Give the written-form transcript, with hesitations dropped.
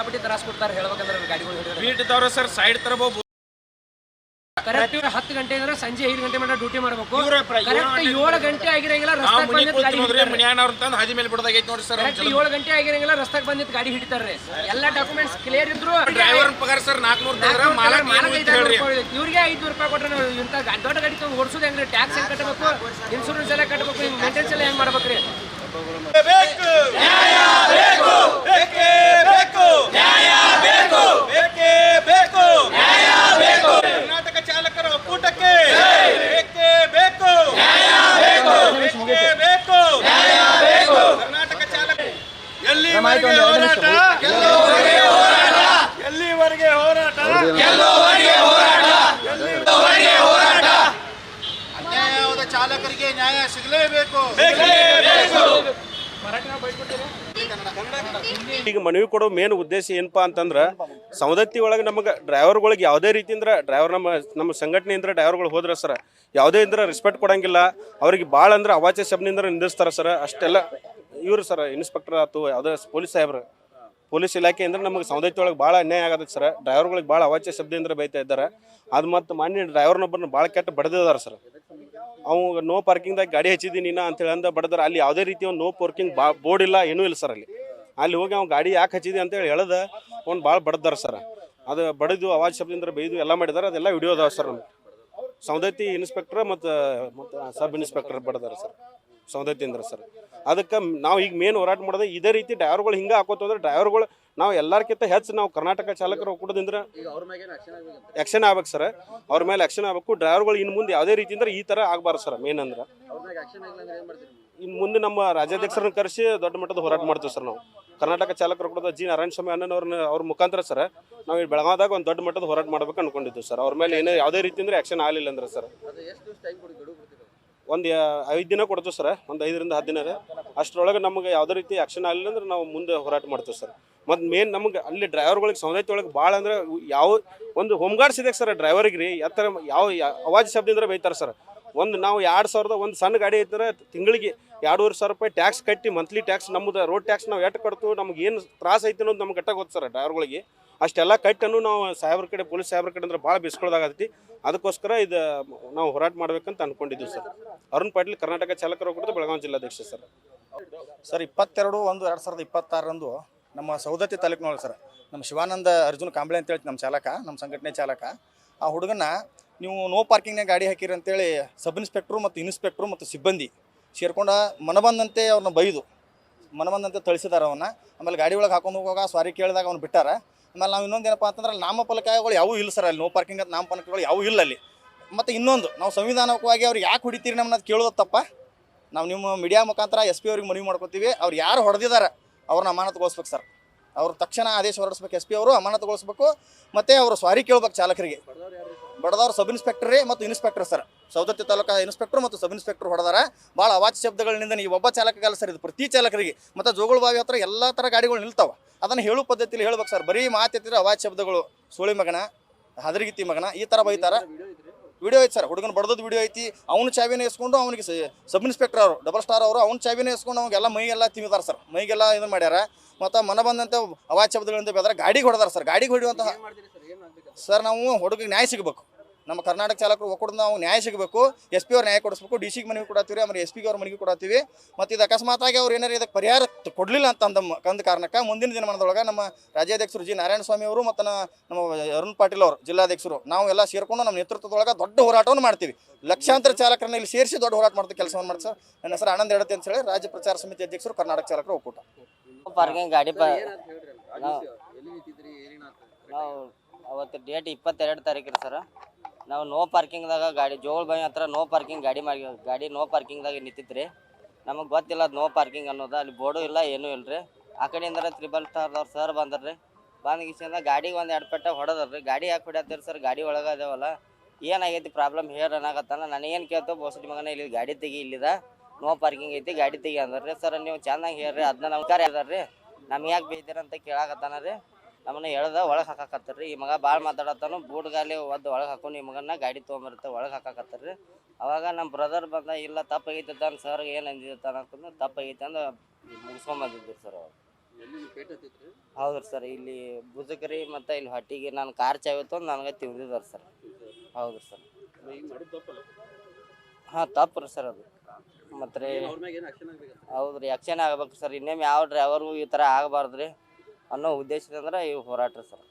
ಸಿಕ್ಕಾಪಟ್ಟಿ ತ್ರಾಸ ಕೊಡ್ತಾರೆ ಹೇಳ್ಬೇಕಂದ್ರೆ ಗಾಡಿಗಳು ಹಿಡಿದ್ರೆ ಬೀಟ್ ಇದ್ದವ್ರು ಸರ್ ಸೈಡ್ ತರಬಹುದು. ಕರೆಕ್ಟ್ 10 ಗಂಟೆ ಅಂದ್ರೆ ಸಂಜೆ 5 ಗಂಟೆ ಮಟ್ಟ ಡ್ಯೂಟಿ ಮಾಡಬೇಕು. ಕರೆಕ್ಟ್ 7 ಗಂಟೆ ಆಗಿರಂಗಿಲ್ಲ ರಸ್ತಾಕ್ ಬಂದಿದ್ದು ಗಾಡಿ ಹಿಡಿತಾರೆ. ಮನ್ಯಾನವ್ರ ತಂದು ಹಾದಿ ಮೇಲೆ ಬಿಡದಾಗೈತಿ ನೋಡಿ ಸರ್. ಕರೆಕ್ಟ್ 7 ಗಂಟೆ ಆಗಿರಂಗಿಲ್ಲ ರಸ್ತಾಕ್ ಬಂದಿದ್ದು ಗಾಡಿ ಹಿಡಿತಾರೆ. ಎಲ್ಲ ಡಾಕ್ಯುಮೆಂಟ್ಸ್ ಕ್ಲಿಯರ್ ಇದ್ರು ಡ್ರೈವರ್ ಪಗಾರ ಸರ್ 400 ತಗರ ಮಾಲಕ್ ಇವ್ರಿಗೆ 500 ರೂಪಾಯಿ ಕೊಟ್ರೆ ನಾವು ಇಂತ ದೊಡ್ಡ ಗಾಡಿ ತಗೊಂಡು ಓಡಿಸೋದು ಹೆಂಗ್ರಿ? ಟ್ಯಾಕ್ಸ್ ಹೆಂಗ್ ಕಟ್ಟಬೇಕು, ಇನ್ಶೂರೆನ್ಸ್ ಎಲ್ಲ ಕಟ್ಟಬೇಕು, ಮೇಂಟೆನೆನ್ಸ್ ಎಲ್ಲ ಹೆಂಗ್ ಮಾಡ್ಬೇಕ್ರಿ? ಬೇಕು ನ್ಯಾಯ ಬೇಕು, ಬೇಕೇ ಬೇಕು ನ್ಯಾಯ ಬೇಕು, ಬೇಕೇ ಬೇಕು ನ್ಯಾಯ ಬೇಕು. ಕರ್ನಾಟಕ ಚಾಲಕರ ಒಕ್ಕೂಟಕ್ಕೆ ಬೇಕೇ ಬೇಕು ನ್ಯಾಯ ಬೇಕು, ಬೇಕೇ ಬೇಕು ನ್ಯಾಯ ಬೇಕು. ಕರ್ನಾಟಕ ಚಾಲಕ ಎಲ್ಲಿವರೆಗೆ ಹೋರಾಟ? ಗೆಲ್ಲುವವರೆಗೆ ಹೋರಾಟ. ಎಲ್ಲಿವರೆಗೆ ಹೋರಾಟ? ಗೆಲ್ಲುವವರೆಗೆ ಹೋರಾಟ. ಎಲ್ಲಿವರೆಗೆ ಹೋರಾಟ. ಅನ್ಯಾಯವಾದ ಚಾಲಕರಿಗೆ ನ್ಯಾಯ ಸಿಗಲೇಬೇಕು. ಈಗ ಮನವಿ ಕೊಡೋ ಮೇನ್ ಉದ್ದೇಶ ಏನಪ್ಪಾ ಅಂತಂದ್ರೆ ಸವದತ್ತಿ ಒಳಗೆ ನಮಗೆ ಡ್ರೈವರ್ಗಳಿಗೆ ಯಾವುದೇ ರೀತಿಯಿಂದ ಡ್ರೈವರ್ ನಮ್ಮ ಸಂಘಟನೆಯಿಂದ ಡ್ರೈವರ್ಗಳು ಹೋದ್ರೆ ಸರ್ ಯಾವುದೇ ಇಂದ್ರ ರೆಸ್ಪೆಕ್ಟ್ ಕೊಡಂಗಿಲ್ಲ. ಅವ್ರಿಗೆ ಭಾಳ ಅಂದ್ರೆ ಅವಾಚ್ಯ ಶಬ್ದದಿಂದ ನಿಂದಿಸ್ತಾರೆ ಸರ್. ಅಷ್ಟೆಲ್ಲ ಇವರು ಸರ್ ಇನ್ಸ್ಪೆಕ್ಟರ್ ಆಯ್ತು ಯಾವುದೇ ಪೊಲೀಸ್ ಸಾಹೇಬ್ರು ಪೊಲೀಸ್ ಇಲಾಖೆ ಅಂದ್ರೆ ನಮಗೆ ಸವದತ್ತಿ ಒಳಗೆ ಭಾಳ ಅನ್ಯಾಯ ಆಗತ್ತೆ ಸರ್. ಡ್ರೈವರ್ಗಳಿಗೆ ಭಾಳ ಅವಾಚ್ಯ ಶಬ್ದದಿಂದ ಬೈತಾ ಇದ್ದಾರೆ. ಅದು ಮತ್ತು ಮಾನ್ಯ ಡ್ರೈವರ್ನೊಬ್ಬರನ್ನ ಭಾಳ ಕೆಟ್ಟ ಬಡ್ದಿದ್ದಾರೆ ಸರ್. ಅವು ನೋ ಪಾರ್ಕಿಂಗ್ದಾಗ ಗಾಡಿ ಹಚ್ಚಿದ್ದೀನಿ ನಾ ಅಂತೇಳಿ ಅಂದ ಬಡ್ದಾರೆ. ಅಲ್ಲಿ ಯಾವುದೇ ರೀತಿ ಒಂದು ನೋ ಪಾರ್ಕಿಂಗ್ ಬೋರ್ಡ್ ಇಲ್ಲ, ಏನೂ ಇಲ್ಲ ಸರ್. ಅಲ್ಲಿ ಹೋಗಿ ಅವ್ನು ಗಾಡಿ ಯಾಕೆ ಹಚ್ಚಿದೆ ಅಂತೇಳಿ ಹೇಳ್ದ ಅವ್ನು ಭಾಳ ಬಡ್ದಾರ ಸರ್. ಅದು ಬಡಿದು ಅವಾಜ್ ಶಬ್ದದಿಂದ ಬೈದು ಎಲ್ಲ ಮಾಡಿದಾರೆ. ಅದೆಲ್ಲ ವಿಡಿಯೋ ಅದಾವ ಸರ್. ನಮ್ಗೆ ಸವದತ್ತಿ ಇನ್ಸ್ಪೆಕ್ಟರ್ ಮತ್ತು ಸಬ್ ಇನ್ಸ್ಪೆಕ್ಟರ್ ಬಡ್ದಾರೆ ಸರ್ ಸವದತ್ತಿಂದ್ರ ಸರ್. ಅದಕ್ಕೆ ನಾವು ಈಗ ಮೇನ್ ಹೋರಾಟ ಮಾಡೋದು ಇದೇ ರೀತಿ ಡ್ರೈವರ್ಗಳು ಹಿಂಗೆ ಹಾಕೋತಂದ್ರೆ ಡ್ರೈವರ್ಗಳು ನಾವು ಎಲ್ಲರಿಗಿಂತ ಹೆಚ್ಚು ನಾವು ಕರ್ನಾಟಕ ಚಾಲಕರು ಒಕ್ಕೂಟದಿಂದ ಆ್ಯಕ್ಷನ್ ಆಗ್ಬೇಕು ಸರ್. ಅವ್ರ ಮೇಲೆ ಆ್ಯಕ್ಷನ್ ಆಗಬೇಕು. ಡ್ರೈವರ್ಗಳು ಇನ್ನು ಮುಂದೆ ಯಾವುದೇ ರೀತಿಯಿಂದ ಈ ಥರ ಆಗಬಾರ್ದು ಸರ್. ಮೇನ್ ಅಂದ್ರೆ ಇನ್ನು ಮುಂದೆ ನಮ್ಮ ರಾಜ್ಯಾಧ್ಯಕ್ಷರನ್ನ ಕರೆಸಿ ದೊಡ್ಡ ಮಟ್ಟದ ಹೋರಾಟ ಮಾಡ್ತೀವಿ ಸರ್. ನಾವು ಕರ್ನಾಟಕ ಚಾಲಕರು ಒಕ್ಕೂಟದ ಜಿ ನಾರಾಯಣಸ್ವಾಮಿ ಅವ್ರ ಮುಖಾಂತರ ಸರ್ ನಾವು ಈ ಬೆಳಗಾವದಾಗ ಒಂದು ದೊಡ್ಡ ಮಟ್ಟದ ಹೋರಾಟ ಮಾಡ್ಬೇಕು ಅನ್ಕೊಂಡಿದ್ದೀವಿ ಸರ್. ಅವ್ರ ಮೇಲೆ ಏನೇ ಯಾವುದೇ ರೀತಿಯಿಂದ ಆ್ಯಕ್ಷನ್ ಆಗಲಿಲ್ಲ ಅಂದ್ರೆ ಸರ್ ಒಂದು 5 ದಿನ ಕೊಡ್ತೀವಿ ಸರ್. ಒಂದು 5 ರಿಂದ 10 ದಿನ ಅಷ್ಟರೊಳಗೆ ನಮಗೆ ಯಾವುದೇ ರೀತಿ ಆ್ಯಕ್ಷನ್ ಆಗಲಿಲ್ಲ ಅಂದ್ರೆ ನಾವು ಮುಂದೆ ಹೋರಾಟ ಮಾಡ್ತೀವಿ ಸರ್. ಮತ್ತು ಮೇನ್ ನಮಗೆ ಅಲ್ಲಿ ಡ್ರೈವರ್ಗಳಿಗೆ ಸವದತ್ತಿ ಒಳಗೆ ಭಾಳ ಅಂದ್ರೆ ಯಾವ ಒಂದು ಹೋಮ್ ಗಾರ್ಡ್ಸ್ ಇದೆ ಸರ್. ಡ್ರೈವರಿಗೆ ರೀ ಯಾವ ಅವಾಜ್ ಶಬ್ದದಿಂದ ಬೈತಾರೆ ಸರ್. ನಾವು 2000 ಒಂದು ಸಣ್ಣ ಗಾಡಿ ಐತಂದ್ರೆ ತಿಂಗಳಿಗೆ 2,500 ರೂಪಾಯಿ ಟ್ಯಾಕ್ಸ್ ಕಟ್ಟಿ ಮಂತ್ಲಿ ಟ್ಯಾಕ್ಸ್ ನಮ್ಮದು ರೋಡ್ ಟ್ಯಾಕ್ಸ್ ನಾವು ಎಷ್ಟು ಕಟ್ತೀವಿ, ನಮ್ಗೆ ಏನು ತ್ರಾಸ ಐತೆ ಅನ್ನೋದು ನಮ್ಗೆ ಗಟ್ಟ ಗೊತ್ತು ಸರ್. ಡ್ರೈವರ್ಗಳಿಗೆ ಅಷ್ಟೆಲ್ಲ ಕಟ್ಟನ್ನು ನಾವು ಸಾಹೇಬ್ರ ಕಡೆ ಪೊಲೀಸ್ ಸಾಹೇಬ್ರ ಕಡೆ ಅಂದ್ರೆ ಭಾಳ ಬಿಸ್ಕೊಳ್ಳೋದಾಗತ್ತಿ. ಅದಕ್ಕೋಸ್ಕರ ಇದು ನಾವು ಹೋರಾಟ ಮಾಡ್ಬೇಕಂತ ಅಂದ್ಕೊಂಡಿದ್ದೀವಿ ಸರ್. ಅರುಣ್ ಪಾಟೀಲ್ ಕರ್ನಾಟಕ ಚಾಲಕರ ಒಕ್ಕೂಟದ ಬೆಳಗಾವಿ ಜಿಲ್ಲಾಧ್ಯಕ್ಷ ಸರ್. ಸರ್ 22/1/2026 ನಮ್ಮ ಸವದತ್ತಿ ತಾಲೂಕಿನೊಳಗೆ ಸರ್ ನಮ್ಮ ಶಿವಾನಂದ ಅರ್ಜುನ್ ಕಾಂಬ್ಳೆ ಅಂತೇಳಿ ನಮ್ಮ ಚಾಲಕ, ನಮ್ಮ ಸಂಘಟನೆ ಚಾಲಕ, ಆ ಹುಡುಗನ ನೀವು ನೋ ಪಾರ್ಕಿಂಗ್ನಾಗ ಗಾಡಿ ಹಾಕಿರಿ ಅಂತೇಳಿ ಸಬ್ ಇನ್ಸ್ಪೆಕ್ಟ್ರು ಮತ್ತು ಇನ್ಸ್ಪೆಕ್ಟ್ರು ಮತ್ತು ಸಿಬ್ಬಂದಿ ಸೇರ್ಕೊಂಡು ಮನಬಂದಂತೆ ಅವ್ರನ್ನ ಬೈದು ಮನಬಂದಂತೆ ಥಳಿಸಿದಾರೆ ಅವನ್ನ. ಆಮೇಲೆ ಗಾಡಿ ಒಳಗೆ ಹಾಕೊಂಡು ಹೋಗುವಾಗ ಸಾರಿ ಕೇಳಿದಾಗ ಅವ್ನು ಬಿಟ್ಟಾರ. ಆಮೇಲೆ ನಾವು ಇನ್ನೊಂದು ಏನಪ್ಪ ಅಂತಂದ್ರೆ ನಾಮಫಲಕಗಳು ಯಾವೂ ಇಲ್ಲ ಸರ್. ಅಲ್ಲಿ ನೋ ಪಾರ್ಕಿಂಗ್ ಅಂತ ನಾಮಫಲಕಗಳು ಯಾವೂ ಇಲ್ಲ ಅಲ್ಲಿ. ಮತ್ತು ಇನ್ನೊಂದು ನಾವು ಸಂವಿಧಾನವಾಗಿ ಅವ್ರಿಗೆ ಯಾಕೆ ಹೊಡಿತೀರಿ ನಮ್ಮನ್ನ ಕೇಳೋದು ತಪ್ಪ. ನಾವು ನಿಮ್ಮ ಮೀಡಿಯಾ ಮುಖಾಂತರ SP ಅವ್ರಿಗೆ ಮನವಿ ಮಾಡ್ಕೊತೀವಿ. ಅವ್ರು ಯಾರು ಹೊಡೆದಿದ್ದಾರೆ ಅವ್ರನ್ನ ಅಮಾನತುಗೊಳಿಸ್ಬೇಕು ಸರ್. ಅವ್ರು ತಕ್ಷಣ ಆದೇಶ ಹೊರಡಿಸ್ಬೇಕು. SP ಅವರು ಅಮಾನತುಗೊಳಿಸ್ಬೇಕು. ಮತ್ತು ಅವರು ಸಾರಿ ಕೇಳ್ಬೇಕು ಚಾಲಕರಿಗೆ. ಬಡದವ್ರು ಸಬ್ ಇನ್ಸ್ಪೆಕ್ಟರ್ ಮತ್ತು inspector sir. Savadatti taluka inspector ಮತ್ತು ಸಬ್ ಇನ್ಸ್ಪೆಕ್ಟರ್ ಹೊಡೆದಾರ. ಭಾಳ ಅವಾಚ್ಯ ಶಬ್ದಗಳಿಂದ ಈ ಒಬ್ಬ ಚಾಲಕಗಲ್ಲ ಸರ್, ಇದು ಪ್ರತಿ ಚಾಲಕರಿಗೆ. ಮತ್ತು ಜೋಗುಳ ಬಾವಿ ಹತ್ರ ಎಲ್ಲ ಥರ ಗಾಡಿಗಳು ನಿಲ್ತಾವೆ. ಅದನ್ನು ಹೇಳೋ ಪದ್ಧತಿಯಲ್ಲಿ ಹೇಳ್ಬೇಕು ಸರ್. ಬರೀ ಮಾತೆತ್ತಿದ್ರೆ ಅವಾಚ್ಯ ಶಬ್ದಗಳು, ಸೋಳಿ ಮಗನ, ಹದರಿಗಿತ್ತಿ ಮಗನ, ಈ ಥರ ಬೈತಾರೆ. ವಿಡಿಯೋ ಐತೆ ಸರ್, ಹುಡುಗನ ಬಡ್ದದ್ದು ವಿಡಿಯೋ ಐತಿ. ಅವ್ನ ಚಾವಿನ ಇಸ್ಕೊಂಡು ಅವನಿಗೆ ಸಬ್ ಇನ್ಸ್ಪೆಕ್ಟರ್ ಅವರು ಡಬಲ್ ಸ್ಟಾರ್ ಅವರು ಅವ್ನ ಚಾವಿನ ಇಸ್ಕೊಂಡು ಅವ್ನಿಗೆಲ್ಲ ಮೈಗೆಲ್ಲ ತಿಂದಿದ್ದಾರೆ ಸರ್. ಮೈಗೆಲ್ಲ ಇದನ್ನು ಮಾಡ್ಯಾರ. ಮತ್ತು ಮನ ಬಂದಂತೆ ಅವಾಚ್ಯ ಶಬ್ದಗಳಿಂದ ಬೆದರ ಗಾಡಿಗೆ ಹೊಡೆದಾರೆ ಸರ್. ಗಾಡಿಗೆ ಹೊಡೆಯುವಂತಹ ಸರ್ ನಾವು ಹುಡುಗಿಗೆ ನ್ಯಾಯ ಸಿಗಬೇಕು. ನಮ್ಮ ಕರ್ನಾಟಕ ಚಾಲಕರು ಒಕ್ಕೂಟದ ನಾವು ನ್ಯಾಯ ಸಿಗಬೇಕು. SP ಅವ್ರು ನ್ಯಾಯ ಕೊಡಿಸ್ಬೇಕು. DC ಮನವಿ ಕೊಡತ್ತೀವಿ, ಆಮೇಲೆ SP ಅವ್ರ ಮನೆಗೆ ಕೊಡತ್ತೀವಿ. ಮತ್ತು ಇದು ಅಕಸ್ಮಾತಾಗಿ ಅವ್ರು ಏನಾರು ಇದಕ್ಕೆ ಪರಿಹಾರ ಕೊಡಲಿಲ್ಲ ಅಂದ ಕಾರಣಕ್ಕೆ ಮುಂದಿನ ದಿನಮಾನದೊಳಗೆ ನಮ್ಮ ರಾಜ್ಯಾಧ್ಯಕ್ಷರು ಜಿ ನಾರಾಯಣಸ್ವಾಮಿ ಅವರು ಮತ್ತು ನಮ್ಮ ಅರುಣ್ ಪಾಟೀಲ್ ಅವರು ಜಿಲ್ಲಾಧ್ಯಕ್ಷರು ನಾವು ಎಲ್ಲ ಸೇರ್ಕೊಂಡು ನಮ್ಮ ನೇತೃತ್ವದೊಳಗೆ ದೊಡ್ಡ ಹೋರಾಟವನ್ನು ಮಾಡ್ತೀವಿ. ಲಕ್ಷಾಂತರ ಚಾಲಕರನ್ನ ಇಲ್ಲಿ ಸೇರಿಸಿ ದೊಡ್ಡ ಹೋರಾಟ ಮಾಡ್ತೀವಿ, ಕೆಲಸವನ್ನು ಮಾಡ್ತೀವಿ ಸರ್. ನನ್ನ ಹೆಸರು ಆನಂದ್ ಎಡತೆ ಅಂತ ಹೇಳಿ, ರಾಜ್ಯ ಪ್ರಚಾರ ಸಮಿತಿ ಅಧ್ಯಕ್ಷರು, ಕರ್ನಾಟಕ ಚಾಲಕರ ಒಕ್ಕೂಟ. ಪಾರ್ಕಿಂಗ್ ಗಾಡಿ ನಾವು ಅವತ್ತು ಡೇಟ್ 22 ತಾರೀಕಿರಿ ಸರ್. ನಾವು ನೋ ಪಾರ್ಕಿಂಗ್ದಾಗ ಗಾಡಿ ಜೋಗಳ ಬಾವಿ ಹತ್ರ ನೋ ಪಾರ್ಕಿಂಗ್ ಗಾಡಿ ನೋ ಪಾರ್ಕಿಂಗ್ದಾಗ ನಿಂತಿತ್ತು. ನಮಗೆ ಗೊತ್ತಿಲ್ಲ ಅದು ನೋ ಪಾರ್ಕಿಂಗ್ ಅನ್ನೋದು. ಅಲ್ಲಿ ಬೋರ್ಡು ಇಲ್ಲ, ಏನೂ ಇಲ್ಲ ರೀ. ಆ ಕಡೆಯಿಂದ 3 ಸ್ಟಾರ್ದವ್ರು ಸರ್ ಬಂದ್ರಿ. ಬಂದು ಗಾಡಿಗೆ ಒಂದು 2 ಪೆಟ್ಟ ಹೊಡೆದ್ರಿ. ಗಾಡಿ ಯಾಕೆ ಹೊಡ್ಯಾತ್ತೀರಿ ಸರ್, ಗಾಡಿ ಒಳಗೆ ಅದೇವಲ್ಲ, ಏನಾಗೈತಿ ಪ್ರಾಬ್ಲಮ್ ಹೇಳಿ ಅನ್ನಕತ್ತಾನ. ನನಗೇನು ಕೇಳ್ತೇವೆ ಬೋಸಡಿ ಮಗನ, ಇಲ್ಲಿ ಗಾಡಿ ತೆಗಿ, ಇಲ್ಲಿದ ನೋ ಪಾರ್ಕಿಂಗ್ ಐತಿ, ಗಾಡಿ ತೆಗಿ ಅಂದ್ರಿ. ಸರ್ ನೀವು ಚೆನ್ನಾಗಿ ಹೇಳ್ರಿ, ಅದನ್ನ ನಮ್ಗೆ ಹೇಳ್ದಾರ್ರಿ. ನಮ್ಗೆ ಯಾಕೆ ಬೈತೀರಂತ ಕೇಳಾಕತ್ತಾನ ರೀ. ನಮ್ಮನ್ನ ಹೇಳ್ದ ಒಳಗೆ ಹಾಕಾಕತ್ತಾರ್ರಿ. ಈ ಮಗ ಭಾಳ ಮಾತಾಡತ್ತಾನು, ಬೂಟ್ಗಾಲಿ ಒದ್ದು ಒಳಗೆ ಹಾಕೊಂಡು ಈ ಮಗನ ಗಾಡಿ ತೊಗೊಂಬರುತ್ತೆ ಒಳಗೆ ಹಾಕಾಕತ್ತಾರ್ರಿ. ಅವಾಗ ನಮ್ಮ ಬ್ರದರ್ ಬಂದ, ಇಲ್ಲ ತಪ್ಪಾಗೈತೆ ಅಂತ ಸರ್ಗೆ ಏನು ಅಂದಿದ್ದಾನ ಹಾಕೊಂಡು ತಪ್ಪಾಗೈತೆ ಅಂದು ಮುಗಿಸ್ಕೊಂಬಂದಿದ್ದರು ಸರ್. ಅವ್ರು ಹೌದ್ರಿ ಸರ್, ಇಲ್ಲಿ ಬುಜಕರಿ ಮತ್ತು ಇಲ್ಲಿ ಹೊಟ್ಟಿಗೆ ನಾನು ಕಾರ್ ಚಾವಿ ತೊಂದು ನನಗೆ ತಿಂದಿದ್ದಾರೆ ಸರ್. ಹೌದು ಸರ್. ಹಾಂ ತಪ್ಪು ರೀ ಸರ್ ಅದು. ಮತ್ತು ರೀ ಹೌದು ರೀ, ಆ್ಯಕ್ಷನ್ ಆಗ್ಬೇಕು ಸರ್. ಇನ್ನೊಮ್ಮೆ ಯಾವ ಡ್ರೈವರು ಈ ಥರ ಆಗಬಾರ್ದು ರೀ ಅನ್ನೋ ಉದ್ದೇಶದಿಂದ ಈ ಹೋರಾಟ ರೀ ಸರ್.